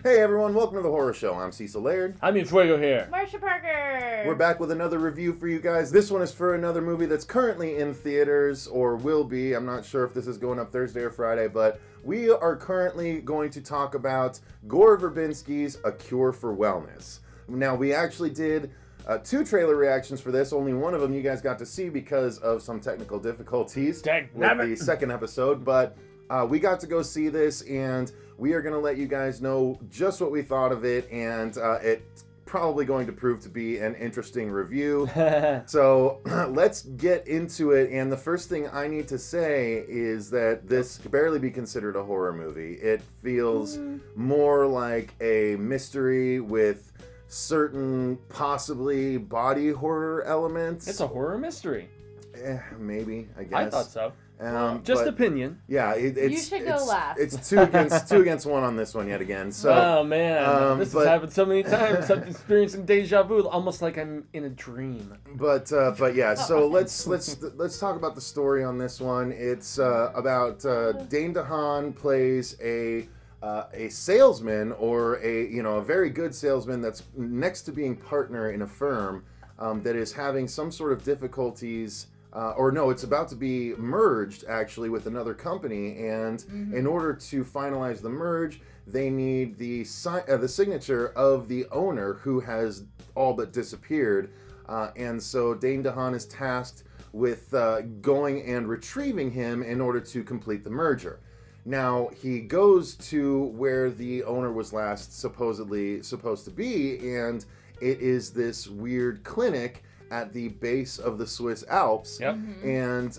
Hey everyone, welcome to the Horror Show. I'm Cecil Laird. Jaime Fuego here. Marcia Parker. We're back with another review for you guys. This one is for another movie that's currently in theaters, or will be. I'm not sure if this is going up Thursday or Friday, but we are currently going to talk about Gore Verbinski's A Cure for Wellness. Now, we actually did 2 trailer reactions for this. Only one of them you guys got to see because of some technical difficulties with the second episode, but we got to go see this, and we are going to let you guys know just what we thought of it, and it's probably going to prove to be an interesting review. So let's get into it, and the first thing I need to say is that this could barely be considered a horror movie. It feels more like a mystery with certain possibly body horror elements. It's a horror mystery. Maybe, I guess. I thought so. Just opinion. Yeah, you should go last. It's two against one on this one yet again. So, oh man, this has happened so many times. I'm experiencing deja vu, almost like I'm in a dream. But yeah. So let's talk about the story on this one. It's about Dane DeHaan plays a salesman, or a very good salesman that's next to being partner in a firm that is having some sort of difficulties. It's about to be merged actually with another company, and in order to finalize the merge, they need the signature of the owner, who has all but disappeared, and so Dane DeHaan is tasked with going and retrieving him in order to complete the merger. Now, he goes to where the owner was last supposedly supposed to be, and it is this weird clinic at the base of the Swiss Alps. Yep. And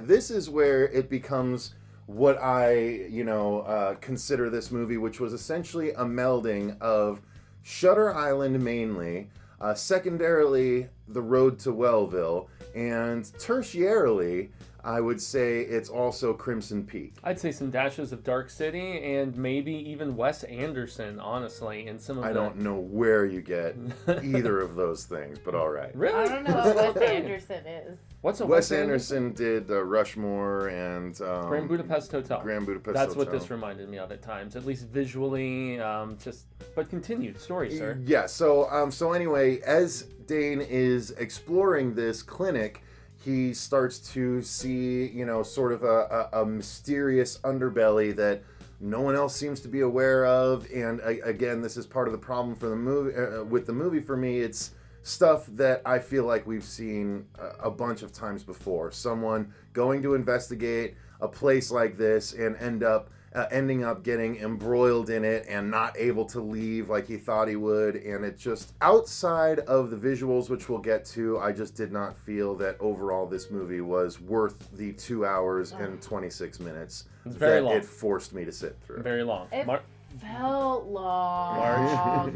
this is where it becomes what I consider this movie, which was essentially a melding of Shutter Island mainly, secondarily The Road to Wellville, and tertiarily I would say it's also Crimson Peak. I'd say some dashes of Dark City, and maybe even Wes Anderson, honestly, in some of I don't know where you get either of those things, but all right. Really? I don't know what Wes Anderson is. What's a Wes Anderson did Rushmore and Grand Budapest Hotel. Grand Budapest That's Hotel. what this reminded me of at times, at least visually. But continue, story, sir. Yeah. So anyway, as Dane is exploring this clinic, he starts to see, sort of a mysterious underbelly that no one else seems to be aware of. And again, this is part of the problem for the movie. With the movie, for me, it's stuff that I feel like we've seen a bunch of times before. Someone going to investigate a place like this and ending up getting embroiled in it and not able to leave like he thought he would. And it just, outside of the visuals, which we'll get to, I just did not feel that overall this movie was worth the 2 hours and 26 minutes It's very long. it forced me to sit through. Very long. Felt long.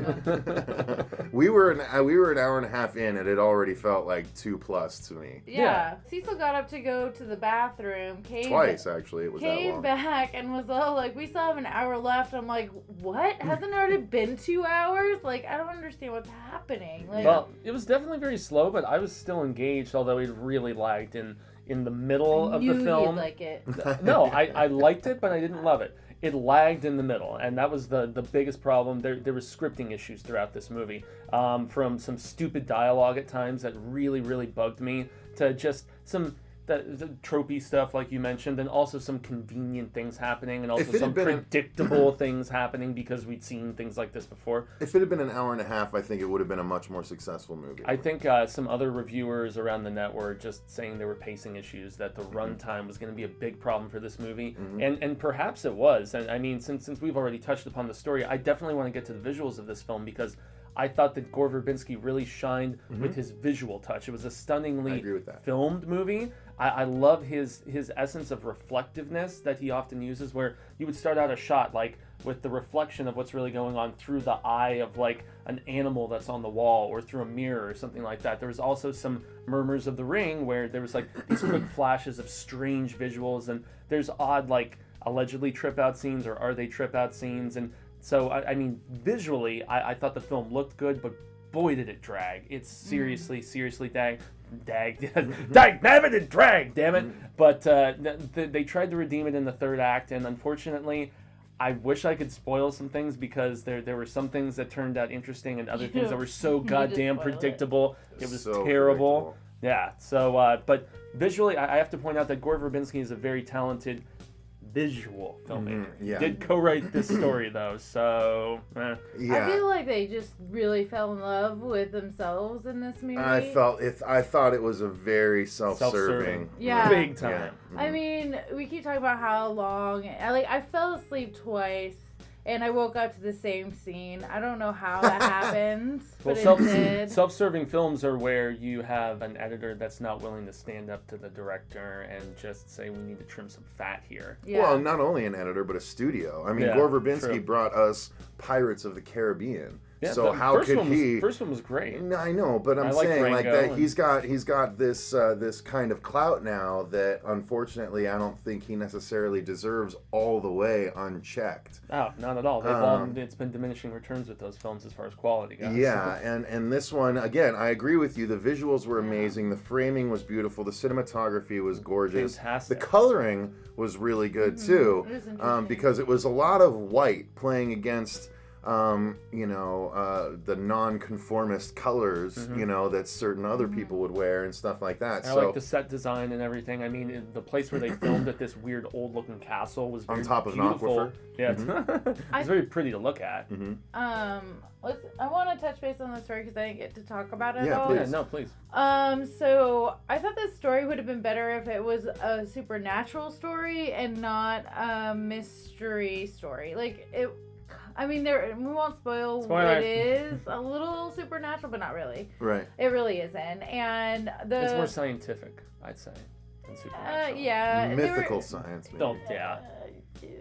We were an hour and a half in, and it already felt like 2+ to me. Yeah. Cecil got up to go to the bathroom. Twice, actually, it was that long. Came back and was all like, we still have an hour left. I'm like, what? Hasn't it already been 2 hours? Like, I don't understand what's happening. Like, Well, it was definitely very slow, but I was still engaged, although it really lagged in the middle of the film. You'd like it. No, I liked it, but I didn't love it. It lagged in the middle, and that was the biggest problem. There was scripting issues throughout this movie, from some stupid dialogue at times that really, really bugged me, to just some the tropey stuff like you mentioned, and also some convenient things happening, and also some predictable things happening because we'd seen things like this before. If it had been an hour and a half, I think it would have been a much more successful movie. I think some other reviewers around the net were just saying there were pacing issues, that the runtime was going to be a big problem for this movie, and perhaps it was. And I mean, since we've already touched upon the story, I definitely want to get to the visuals of this film, because I thought that Gore Verbinski really shined with his visual touch. It was a stunningly filmed movie. I love his essence of reflectiveness that he often uses, where you would start out a shot like with the reflection of what's really going on through the eye of like an animal that's on the wall, or through a mirror or something like that. There was also some Murmurs of the Ring where there was like these quick flashes of strange visuals, and there's odd like allegedly trip out scenes, or are they trip out scenes, and so I mean visually I thought the film looked good, but boy did it drag. It's seriously drag, damn it. But they tried to redeem it in the third act, and unfortunately I wish I could spoil some things because there were some things that turned out interesting and other things that were so goddamn predictable. It was So terrible. predictable. Yeah. So, but visually, I have to point out that Gore Verbinski is a very talented visual filmmaker. yeah. He did co-write this story though, so. Yeah. I feel like they just really fell in love with themselves in this movie. I thought it was a very self-serving. Yeah. Big time. Yeah. I mean, we keep talking about how long. I fell asleep twice, and I woke up to the same scene. I don't know how that happens, but it did. Self-serving films are where you have an editor that's not willing to stand up to the director and just say, we need to trim some fat here. Yeah. Well, not only an editor, but a studio. I mean, Yeah, Gore Verbinski true. brought us Pirates of the Caribbean. Yeah, so the how first could one he? First one was great. No, I know, but I'm I like saying like Rango that and- he's got this this kind of clout now that unfortunately I don't think he necessarily deserves all the way unchecked. Oh, not at all. It's been diminishing returns with those films as far as quality goes. Yeah, and this one again, I agree with you. The visuals were amazing. The framing was beautiful. The cinematography was gorgeous. Fantastic. The coloring was really good too, It was interesting. because it was a lot of white playing against. The non-conformist colors, that certain other people would wear and stuff like that. I like the set design and everything. I mean, the place where they filmed at this weird old-looking castle was very On top of an beautiful. aquifer. Yeah, it's very pretty to look at. I want to touch base on the story because I didn't get to talk about it Yeah, all. please. Yeah, no, please. So I thought this story would have been better if it was a supernatural story and not a mystery story. Like it. I mean, we won't spoil Spoiler. what it is. A little supernatural, but not really. Right. It really isn't. And It's more scientific, I'd say, than supernatural. yeah, Mythical science, maybe. Don't, yeah.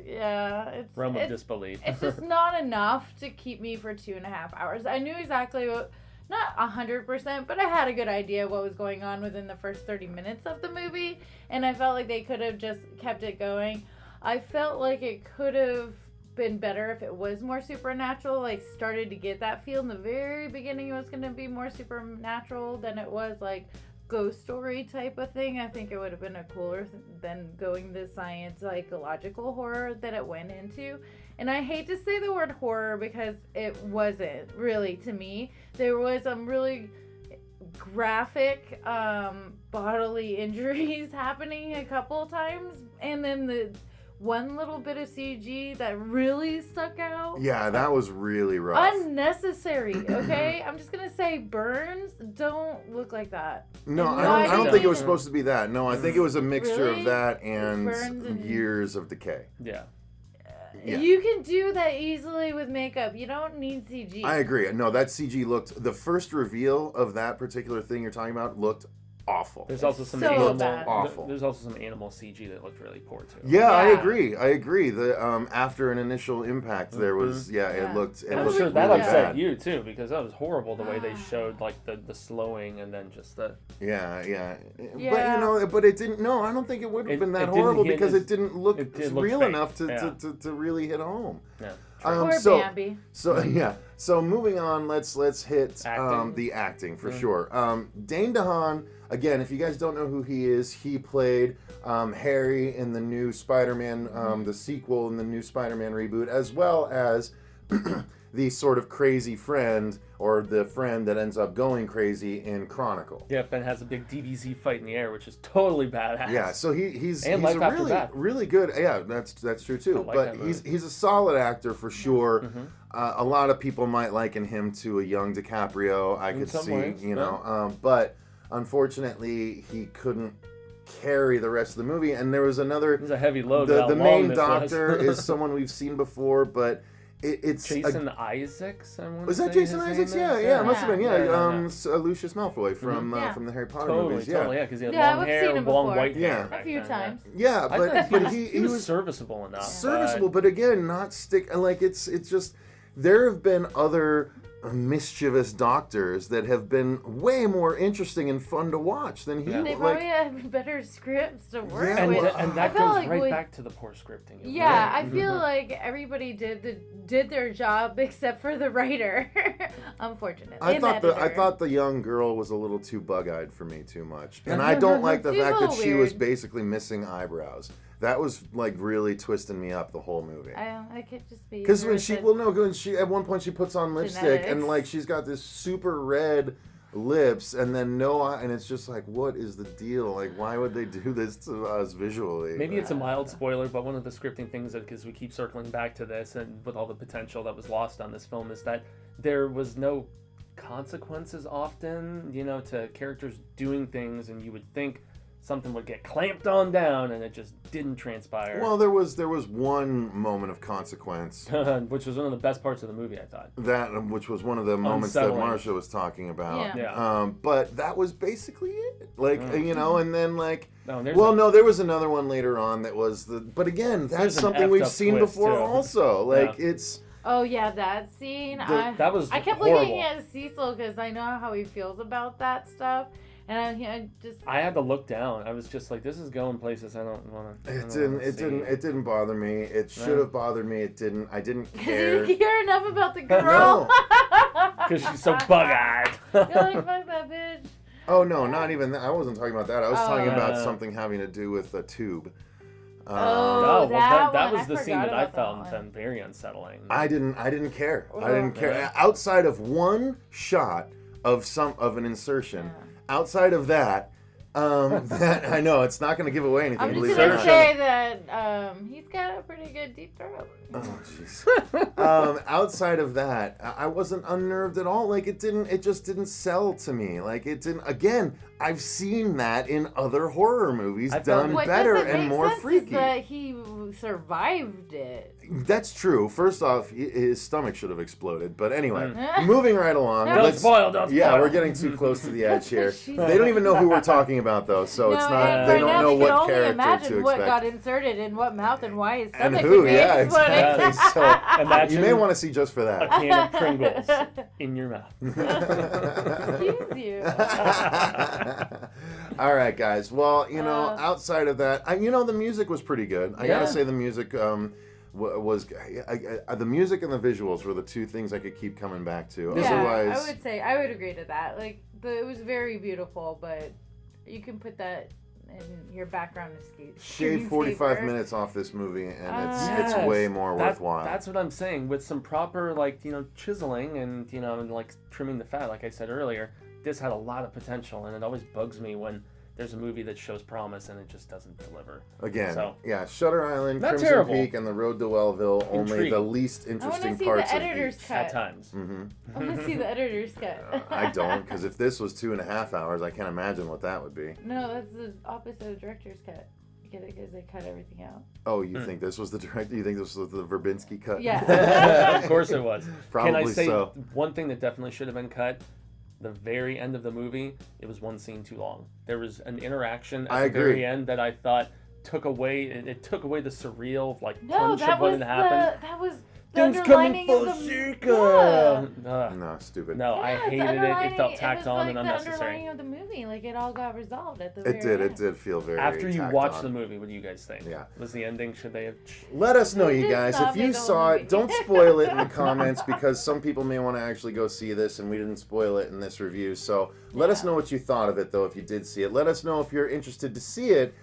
Yeah, it's Realm of it's, disbelief. it's just not enough to keep me for 2.5 hours. I knew exactly what, not 100%, but I had a good idea what was going on within the first 30 minutes of the movie, and I felt like they could have just kept it going. I felt like it could have been better if it was more supernatural. Like, started to get that feel in the very beginning. It was going to be more supernatural than it was like ghost story type of thing. I think it would have been a cooler than going the science psychological horror that it went into. And I hate to say the word horror because it wasn't really to me. There was some really graphic bodily injuries happening a couple of times, and then the one little bit of CG that really stuck out. Yeah, that was really rough. Unnecessary, okay? I'm just gonna say burns don't look like that. No, And I don't why think it was did- supposed to be that. No, I think it was a mixture Really? of that and Burns and- years of decay. Yeah. Yeah. You can do that easily with makeup. You don't need CG. I agree. No, that CG looked, the first reveal of that particular thing you're talking about looked awful. There's also some So animal. bad. Awful. There's also some animal CG that looked really poor too. Yeah, I Yeah. agree. The after an initial impact, there was Yeah. it looked And I'm was sure that really upset bad. you too, because that was horrible the way they showed like the slowing and then just the. Yeah. Yeah. But it didn't. No, I don't think it would have It- been it that didn't horrible hit because as- it didn't look it did look real fake. enough to, Yeah. to really hit home. Yeah. Poor so Bambi. so moving on, let's hit Acting. the acting for sure. Dane DeHaan, again, if you guys don't know who he is, he played Harry in the new Spider-Man, the sequel in the new Spider-Man reboot, as well as the sort of crazy friend, or the friend that ends up going crazy in Chronicle. Yep, and has a big DBZ fight in the air, which is totally badass. Yeah, so he's And a Life After really Death. really good. Yeah, that's true too. I like But that movie. he's a solid actor for sure. A lot of people might liken him to a young DiCaprio. I could some see, ways, but unfortunately he couldn't carry the rest of the movie. And there was another. It was a heavy load. The how long main this doctor was. is someone we've seen before, but it's Jason Isaacs. I want was to that say Jason his Isaacs? name Yeah, is. yeah, it must have been. Yeah, Yeah. Lucius Malfoy from Yeah. from the Harry Potter Totally, movies. Yeah, totally, yeah, because he had Yeah, long I've hair, seen him long before. white hair. Yeah. back A few then, times. yeah, I thought but he was serviceable enough. serviceable, but again, not stick. Like it's just there have been other mischievous doctors that have been way more interesting and fun to watch than he. Yeah. They Like, probably have better scripts to work Yeah, And, with. well, and I that felt goes like right with- back to the poor scripting. Yeah, I Right? feel like everybody did their job except for the writer, unfortunately. I And thought editor. the young girl was a little too bug-eyed for me too much, and I don't like the She's a fact that little she was weird. basically missing eyebrows. That was like really twisting me up the whole movie. I could just be. Because when she at one point she puts on lipstick and like she's got this super red lips and then no eye, and it's just like, what is the deal? Like, why would they do this to us visually? Maybe it's a mild spoiler, but one of the scripting things, because we keep circling back to this, and with all the potential that was lost on this film, is that there was no consequences often, to characters doing things, and you would think something would get clamped on down, and it just didn't transpire. Well, there was one moment of consequence, which was one of the best parts of the movie, I thought. Which was one of the moments that Marcia was talking about. Yeah. But that was basically it. Like, and then like, there was another one later on that was but again, that's something we've seen before too. Also. Like, it's. Oh yeah, that scene. That was I kept horrible. looking at Cecil because I know how he feels about that stuff. And I had to look down. I was just like, this is going places I don't want to. It didn't bother me. It should have bothered me. It didn't. I didn't care. You care enough about the girl. Because she's so bug-eyed. You're like, fuck that bitch. Oh no, not even that. I wasn't talking about that. I was talking about something having to do with a tube. That was the scene that I found very unsettling. I didn't care. I didn't care. Outside of one shot of an insertion. Yeah. Outside of that, I know it's not going to give away anything. I'm just going to say that he's got a pretty good deep throat. Oh jeez. Outside of that, I wasn't unnerved at all. Like, it just didn't sell to me. Like, it didn't. Again, I've seen that in other horror movies done better and more freaky. Is that he survived it. That's true. First off, his stomach should have exploded. But anyway, moving right along. Don't spoil. Yeah, we're getting too close to the edge here. They don't even know who we're talking about, though, so it's not. They don't know what character to expect. They can only imagine what got inserted in what mouth and why his stomach and who. would Yeah, exactly. So imagine you may want to see just for that. A can of Pringles in your mouth. Excuse you. All right, guys. Well, outside of that, the music was pretty good. I gotta say the music was the music and the visuals were the two things I could keep coming back to. Yeah, Otherwise, I would agree to that. Like, it was very beautiful, but you can put that in your background shave 45 minutes off this movie, and it's way more worthwhile. That's what I'm saying. With some proper chiseling and trimming the fat, like I said earlier, this had a lot of potential, and it always bugs me when there's a movie that shows promise and it just doesn't deliver. Again, Shutter Island, Crimson terrible. Peak, and The Road to Wellville, only the least interesting parts of each. I want to see the editor's cut. At times. Mm-hmm. I want to see the editor's cut. I don't, because if this was 2.5 hours, I can't imagine what that would be. No, that's the opposite of director's cut. Get it? Because they cut everything out. Oh, you think this was the director? You think this was the Verbinski cut? Yeah. Of course it was. Probably Can I say so. one thing that definitely should have been cut? The very end of the movie, it was one scene too long. There was an interaction at the very end that I thought took away the surreal, punch of what had happened. That was Things coming for Chica. No, stupid. No, I hated it. It felt tacked on and unnecessary. The underlining of the movie, it all got resolved at the very end. It did feel very. After you watch the movie, what do you guys think? Yeah. Was the ending? Should they have? Let us know, you guys. If you saw it, don't spoil it in the comments because some people may want to actually go see this, and we didn't spoil it in this review. So let us know what you thought of it, though, if you did see it. Let us know if you're interested to see it,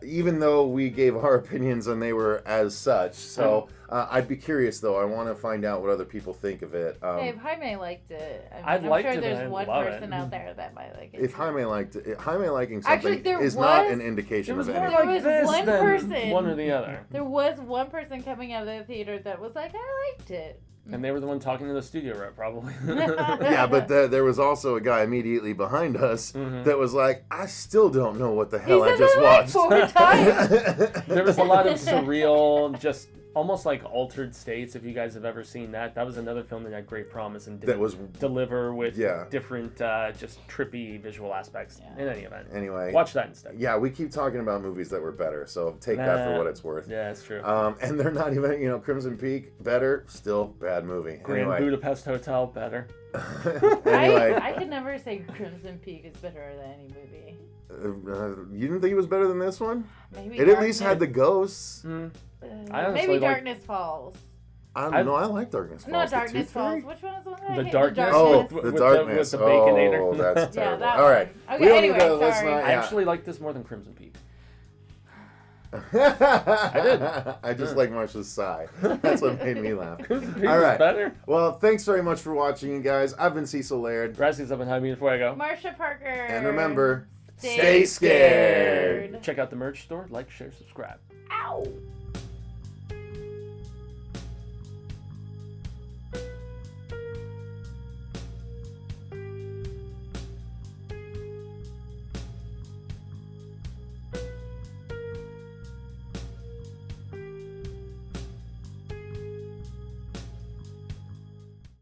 even though we gave our opinions and they were as such. So I'd be curious, though. I want to find out what other people think of it. Hey, if Jaime liked it, I'm sure there's one person out there that might like it. If Jaime liked it, Jaime liking something is not an indication of anything. There was one person. One or the other. There was one person coming out of the theater that was like, I liked it. And they were the one talking to the studio rep, probably. Yeah, but there was also a guy immediately behind us that was like, I still don't know what the hell I just watched. 4 times. There was a lot of surreal, just almost like altered states, if you guys have ever seen that. That was another film that had great promise and didn't deliver with different, just trippy visual aspects in any event. Anyway. Watch that instead. Yeah, we keep talking about movies that were better, so take that for what it's worth. Yeah, it's true. And they're not even, Crimson Peak, better, still bad movie. Grand Budapest Hotel, better. Anyway. I could never say Crimson Peak is better than any movie. You didn't think it was better than this one? Maybe it at least had the ghosts. Maybe Darkness Falls. I don't know. I like Darkness Falls. No, Darkness Falls. Which one is the one that I hate? Darkness. The Darkness. With the Baconator. Oh, that's terrible. Yeah, All right. Okay, anyway, sorry. I actually like this more than Crimson Peak. I did. I just like Marcia's sigh. That's what made me laugh. All All right. Better. Well, thanks very much for watching, you guys. I've been Cecil Laird. Gracias up and Jaime Fuego. Marcia Parker. And remember, stay scared. Check out the merch store. Like, share, subscribe. Ow.